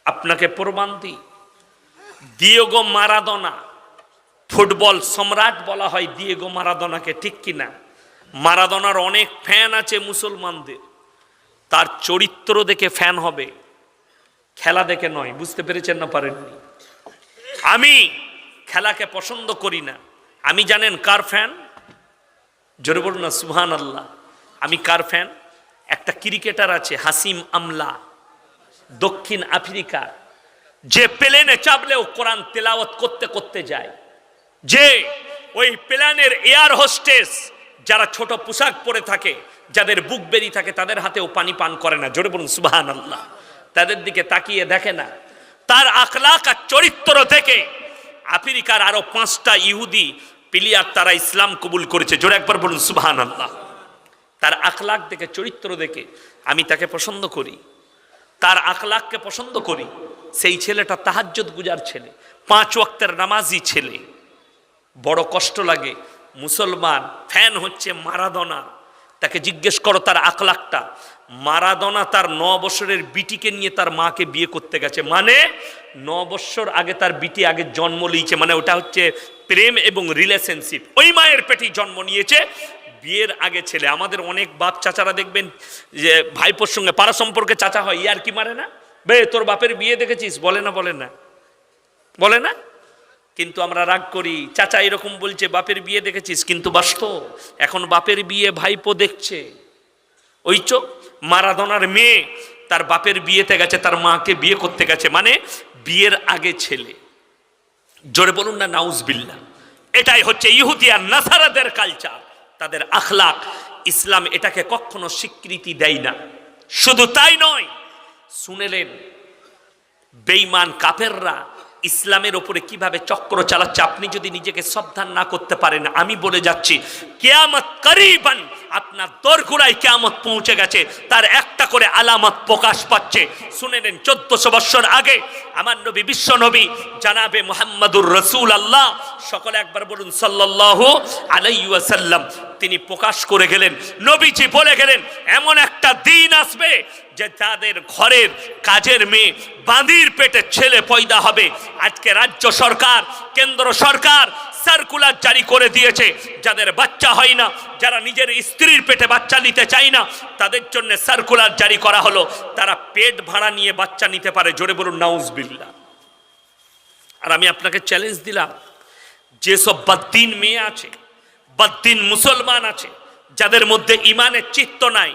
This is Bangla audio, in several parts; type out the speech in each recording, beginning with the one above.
আপনাকে প্রমাণ দিই, দিয়েগো মারাদোনা, ফুটবল সম্রাট বলা হয় দিয়েগো মারাদোনাকে, ঠিক কিনা? মারাদোনার অনেক ফ্যান আছে মুসলমানদের, তার চরিত্র দেখে ফ্যান হবে, খেলা দেখে নয়। বুঝতে পেরেছেন না পারেননি? আমি খেলাকে পছন্দ করি না। আমি জানেন কার ফ্যান? জোরে বলুন না সুবহানাল্লাহ। আমি কার ফ্যান? একটা ক্রিকেটার আছে হাসিম আমলা, দক্ষিণ আফ্রিকা, যে প্লেনে চাপলেও কোরআন তেলাওয়াত করতে করতে যায়, যে ওই প্লেনের এয়ার হোস্টেস যারা ছোট পোশাক পরে থাকে, যাদের বুক বেরিয়ে থাকে, তাদের হাতেও পানি পান করে না। জোরে বলুন সুবহানাল্লাহ। তাদের দিকে তাকিয়ে দেখে না, তার আখলাক আর চরিত্র থেকে আফ্রিকার আরো 5টা ইহুদি প্লেয়ার তারা ইসলাম কবুল করেছে। জোরে একবার বলুন সুবহানাল্লাহ। তার আখলাক দেখে, চরিত্র দেখে আমি তাকে পছন্দ করি, তার আখলাককে পছন্দ করি। সেই ছেলেটা তাহাজ্জুদ গুজার ছেলে, 5 ওয়াক্তের নামাজি ছেলে। বড় কষ্ট লাগে, মুসলমান ফ্যান হচ্ছে মারাদোনা। তাকে জিজ্ঞেস করো তার আখলাকটা। মারাদোনা তার 9 বছরের বিটিকে নিয়ে তার মাকে বিয়ে করতে গেছে, মানে 9 বছর আগে তার বিটি আগে জন্ম নিয়েছে, মানে ওটা হচ্ছে প্রেম এবং রিলেশনশিপ। ওই মায়ের পেটেই জন্ম নিয়েছে, বিয়ের আগে ছেলে। আমাদের অনেক বাপ চাচারা দেখবেন যে ভাইপোর সঙ্গে পাড়া সম্পর্কে চাচা হয়, ইয়ার কি মারে না, বে তোর বাপের বিয়ে দেখেছিস, বলে না বলে না বলে না। কিন্তু আমরা রাগ করি, চাচা এরকম বলছে বাপের বিয়ে দেখেছিস, কিন্তু বাস্তব এখন বাপের বিয়ে ভাইপো দেখছে। ওই চোখ মারাদোনার মেয়ে তার বাপের বিয়েতে গেছে, তার মাকে বিয়ে করতে গেছে, মানে বিয়ের আগে ছেলে। জোরে বলুন না নাউজবিল্লাহ। এটাই হচ্ছে ইহুদি আর নাসারাদের কালচার, তাদের আখলাক। ইসলাম এটাকে কখনো স্বীকৃতি দেয় না। শুধু তাই নয়, শুনেলেন বেঈমান কাফেররা ইসলামের ওপরে কিভাবে চক্র চালাচ্ছে। আপনি যদি নিজেকে সাবধান না করতে পারেন, আমি বলে যাচ্ছি কিয়ামত করিবান, আপনার দোরগোড়ায় কিয়ামত পৌঁছে গেছে, তার একটা করে আলামত প্রকাশ পাচ্ছে। শুনে নেন, 1400 বছর আগে আমার নবী, বিশ্ব নবী জানাবে মুহাম্মাদুর রাসূলুল্লাহ, সকলে একবার বলুন সাল্লাল্লাহু আলাইহি ওয়াসাল্লাম, তিনি প্রকাশ করে গেলেন, নবীজি বলে গেলেন, এমন একটা দিন আসবে যে তাদের ঘরের কাজের মেয়ে বাঁদির পেটে ছেলে পয়দা হবে। আজকে রাজ্য সরকার, কেন্দ্র সরকার সার্কুলার জারি করে দিয়েছে, যাদের বাচ্চা হয় না, যারা নিজের স্ত্রীর পেটে বাচ্চা নিতে চায় না, তাদের জন্য সার্কুলার জারি করা হলো, তারা পেট ভাড়া নিয়ে বাচ্চা নিতে পারে। জোরে বলুন নাউজুবিল্লাহ। আর আমি আপনাকে চ্যালেঞ্জ দিলাম, যেসব বদ্দিন মেয়ে আছে, বদ্দিন মুসলমান আছে, যাদের মধ্যে ইমানের চিত্ত নাই,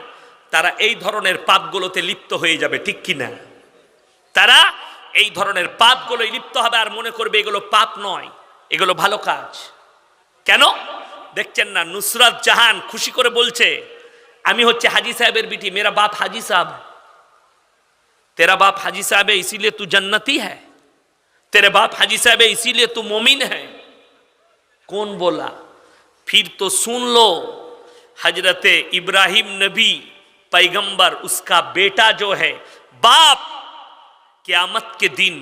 তারা এই ধরনের পাপগুলোতে লিপ্ত হয়ে যাবে, ঠিক কিনা? তারা এই ধরনের পাপগুলোই লিপ্ত হবে আর মনে করবে এগুলো পাপ নয়, এগুলো ভালো কাজ। কেন দেখছেন না, নুসরাত জাহান খুশি করে বলছে, আমি হচ্ছে হাজি সাহেবের বিটি, মেরা বাপ हाजी साहब, तेरा बाप हाजी साहब है इसीलिए तू जन्नती है, तेरे बाप हाजी साहब है इसीलिए तू मोमिन है। कौन बोला? फिर तो सुन लो, हजरते इब्राहिम नबी पैगंबर, उसका बेटा जो है, बाप क़यामत के दिन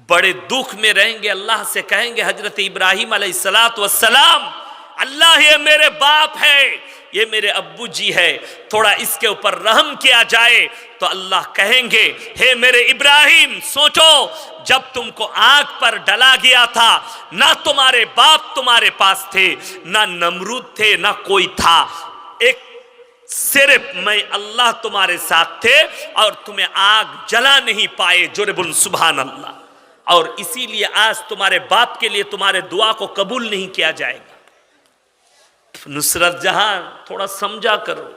बड़े दुख में रहेंगे, अल्लाह से कहेंगे हजरत इब्राहिम अलैहिस्सलातु वस्सलाम, अल्लाह ये मेरे बाप है, ये मेरे अब्बू जी है, थोड़ा इसके ऊपर रहम किया जाए। तो अल्लाह कहेंगे, हे मेरे इब्राहिम, सोचो जब तुमको आग पर डला गया था, ना तुम्हारे बाप तुम्हारे पास थे, ना नमरूद थे, ना कोई था, एक सिर्फ मैं अल्लाह तुम्हारे साथ थे और तुम्हें आग जला नहीं पाए। जोरे बोल सुभान अल्लाह। और इसीलिए आज तुम्हारे बाप के लिए तुम्हारे दुआ को कबूल नहीं किया जाएगा। नुसरत जहां, थोड़ा समझा करो,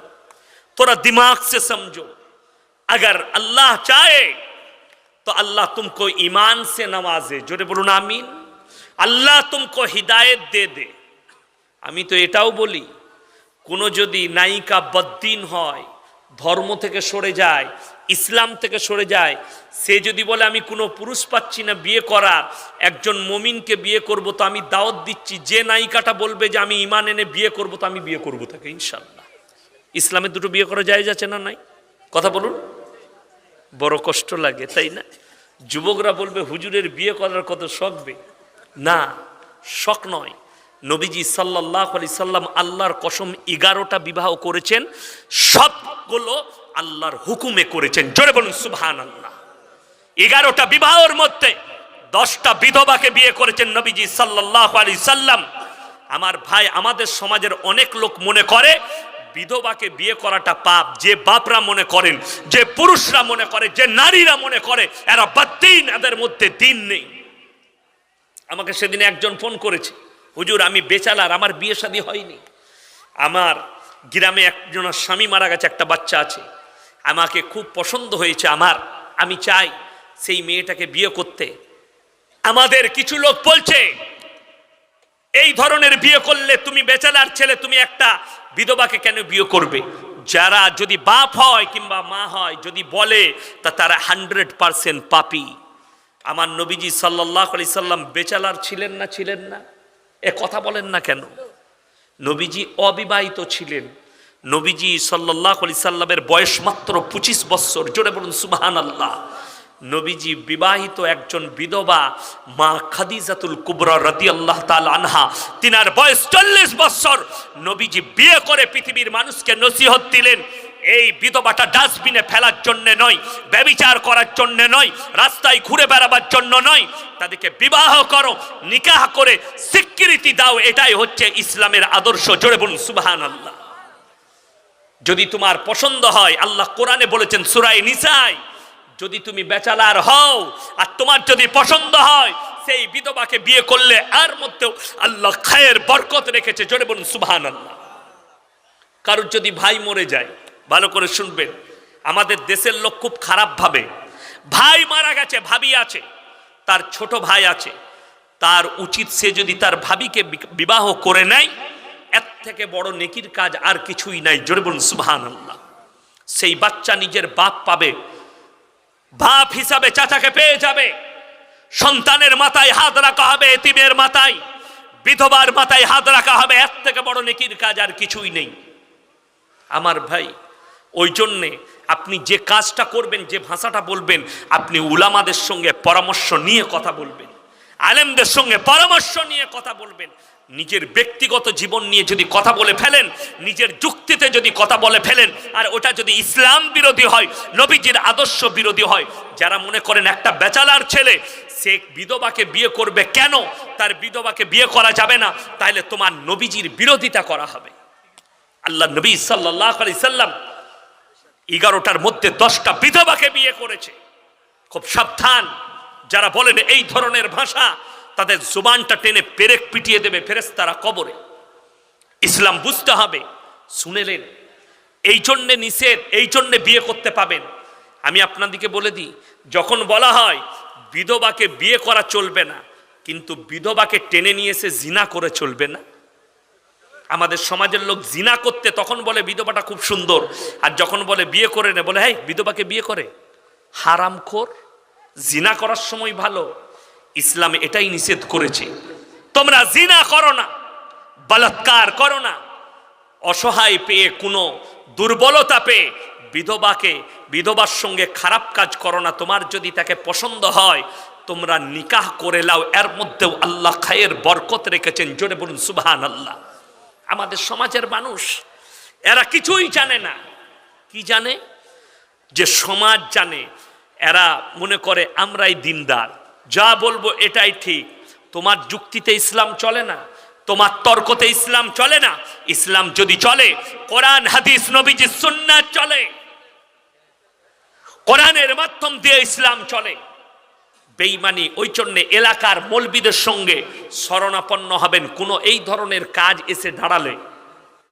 थोड़ा दिमाग से समझो। अगर अल्लाह चाहे तो अल्लाह तुमको ईमान से नवाजे। जोरे बोलून आमीन। अल्लाह तुमको हिदायत दे दे। আমি তো এটাও বলি, কোনো যদি নায়িকা বদ্দিন হয়, ধর্ম থেকে সরে যায়, ইসলাম থেকে সরে যায়, সে যদি বলে আমি কোনো পুরুষ পাচ্ছি না বিয়ে করার, একজন মুমিনকে বিয়ে করব, তো আমি দাওয়াত দিচ্ছি, যে নায়িকাটা বলবে যে আমি ঈমান এনে বিয়ে করব, তো আমি বিয়ে করব তাকে ইনশাআল্লাহ। ইসলামে দুটো বিয়ে করা জায়েজ আছে না নাই? কথা বলুন। বড় কষ্ট লাগে, তাই না? যুবকরা বলবে হুজুরের বিয়ে করার কত শখবে। না, শখ নয়। নবীজি সাল্লাল্লাহু আলাইহি সাল্লাম আল্লাহর কসম 11টা বিবাহ করেছেন, সবগুলো আল্লাহর হুকুমে করেছেন। জোরে বলুন সুবহানাল্লাহ। 11টা বিবাহের মধ্যে 10টা বিধবাকে বিয়ে করেছেন নবীজি সাল্লাল্লাহু আলাইহি সাল্লাম। আমার ভাই, আমাদের সমাজের অনেক লোক মনে করে বিধবাকে বিয়ে করাটা পাপ। যে বাপরা মনে করেন, যে পুরুষরা মনে করে, যে নারীরা মনে করে এরা বাদ্দিন, এদের মধ্যে দিন নেই। আমাকে সেদিন একজন ফোন করেছে, হুজুর আমি বেচালার, আমার বিয়ে শাদী হয়নি, আমার গ্রামে একজনের স্বামী মারা গেছে, একটা বাচ্চা আছে, আমাকে খুব পছন্দ হয়েছে আমি চাই সেই মেয়েটাকে বিয়ে করতে। আমাদের কিছু লোক বলছে এই ধরনের বিয়ে করলে তুমি বেচালার ছেলে, তুমি একটা বিধবাকে কেন বিয়ে করবে? যারা যদি বাপ হয় কিংবা মা হয় যদি বলে তা তারা 100% পাপী। আমার নবীজি সাল্লাল্লাহু আলাইহি সাল্লাম বেচালার ছিলেন না? ছিলেন না? এ কথা বলেন না কেন? নবীজি অবিবাহিত ছিলেন। নবীজি সাল্লাল্লাহু আলাইহি সাল্লামের বয়স মাত্র 25 বছর। জোরে বলুন সুবহানাল্লাহ। নবীজি বিবাহিত একজন বিধবা মা খাদিজাতুল কুবরা রাদিয়াল্লাহু তাআলা আনহা, তিনার বয়স 40 বছর। নবীজি বিয়ে করে পৃথিবীর মানুষকে নসিহত দিলেন, এই বিধবাটা ডাস্টবিনে ফেলার জন্য নয়, ব্যভিচার করার জন্য নয়, রাস্তায় ঘুরে বেড়াবার জন্য নয়, তাদেরকে বিবাহ করো, নিকাহ করে স্বীকৃতি দাও। এটাই হচ্ছে ইসলামের আদর্শ। জোরে বলুন সুবহানাল্লাহ। যদি তোমার পছন্দ হয়, আল্লাহ কোরআনে বলেছেন সূরা নিসায়, যদি তুমি বেচালার হও আর তোমার যদি পছন্দ হয় সেই বিধবাকে বিয়ে করলে আর মধ্যেও আল্লাহ খায়ের বরকত রেখেছে। জোরে বলুন সুবহানাল্লাহ। কারোর যদি ভাই মরে যায়, ভালো করে শুনবেন, আমাদের দেশের লোক খুব খারাপ ভাবে, ভাই মারা গেছে, ভাবি আছে, তার ছোট ভাই আছে, তার উচিত সে যদি তার ভাবিকে বিবাহ করে নেয়, এর থেকে বড় নেকির কাজ আর কিছুই নাই। জোরে বলুন সুবহানাল্লাহ। সেই বাচ্চা নিজের বাপ পাবে, বাপ হিসাবে চাচাকে পেয়ে যাবে, সন্তানের মাথায় হাত রাখা হবে, এতিমের মাথায়, বিধবার মাথায় হাত রাখা হবে। এর থেকে বড় নেকির কাজ আর কিছুই নেই। আমার ভাই, ওই জন্যে আপনি যে কাজটা করবেন, যে ভাষাটা বলবেন, আপনি উলামাদের সঙ্গে পরামর্শ নিয়ে কথা বলবেন, আলেমদের সঙ্গে পরামর্শ নিয়ে কথা বলবেন। নিজের ব্যক্তিগত জীবন নিয়ে যদি কথা বলে ফেলেন, নিজের যুক্তিতে যদি কথা বলে ফেলেন, আর ওটা যদি ইসলাম বিরোধী হয়, নবীজির আদর্শ বিরোধী হয়, যারা মনে করেন একটা বেচালার ছেলে সে বিধবাকে বিয়ে করবে কেন, তার বিধবাকে বিয়ে করা যাবে না, তাহলে তোমার নবীজির বিরোধিতা করা হবে। আল্লাহ নবী সাল্লাল্লাহু আলাইহি সাল্লাম 11টার মধ্যে 10টা বিধবাকে বিয়ে করেছে। খুব সাবধান, যারা বলেন এই ধরনের ভাষা, তাদের জুবানটা টেনে পেরেক পিটিয়ে দেবে ফেরেশতারা কবরে। ইসলাম বুঝতে হবে। শুনেলেন, এই জন্যে নিষেধ, এই জন্যে বিয়ে করতে পাবেন। আমি আপনাদেরকে বলে দিই, যখন বলা হয় বিধবাকে বিয়ে করা চলবে না, কিন্তু বিধবাকে টেনে নিয়ে এসে জিনা করে চলবে না। আমাদের সমাজের লোক জিনা করতে তখন বলে বিধবাটা খুব সুন্দর, আর যখন বলে বিয়ে করে নে বলে হ্যাঁ বিধবাকে বিয়ে করে, হারামখোর। জিনা করার সময় ভালো, ইসলাম এটাই নিষেধ করেছে, তোমরা জিনা করো না, বলাৎকার করো না, অসহায় পেয়ে কোনো দুর্বলতা পেয়ে বিধবার সঙ্গে খারাপ কাজ করো না। তোমার যদি তাকে পছন্দ হয় তোমরা নিকাহ করে লাও, এর মধ্যেও আল্লাহ খায়ের বরকত রেখেছেন। জোরে বলুন সুবহানাল্লাহ। আমাদের সমাজের মানুষ এরা কিছুই জানে না। কি জানে? যে সমাজ জানে। এরা মনে করে আমরাই দিনদার, যা বলবো এটাই ঠিক। তোমার যুক্তিতে ইসলাম চলে না, তোমার তর্কতে ইসলাম চলে না। ইসলাম যদি চলে, কোরআন হাদিস নবীজির সুন্নাত চলে, কোরআনের মাধ্যম দিয়ে ইসলাম চলে। বেঈমানি, ওই জন্য এলাকার মৌলবীদের সঙ্গে শরণাপন্ন হবেন। কোনো এই ধরনের কাজ এসে দাঁড়ালে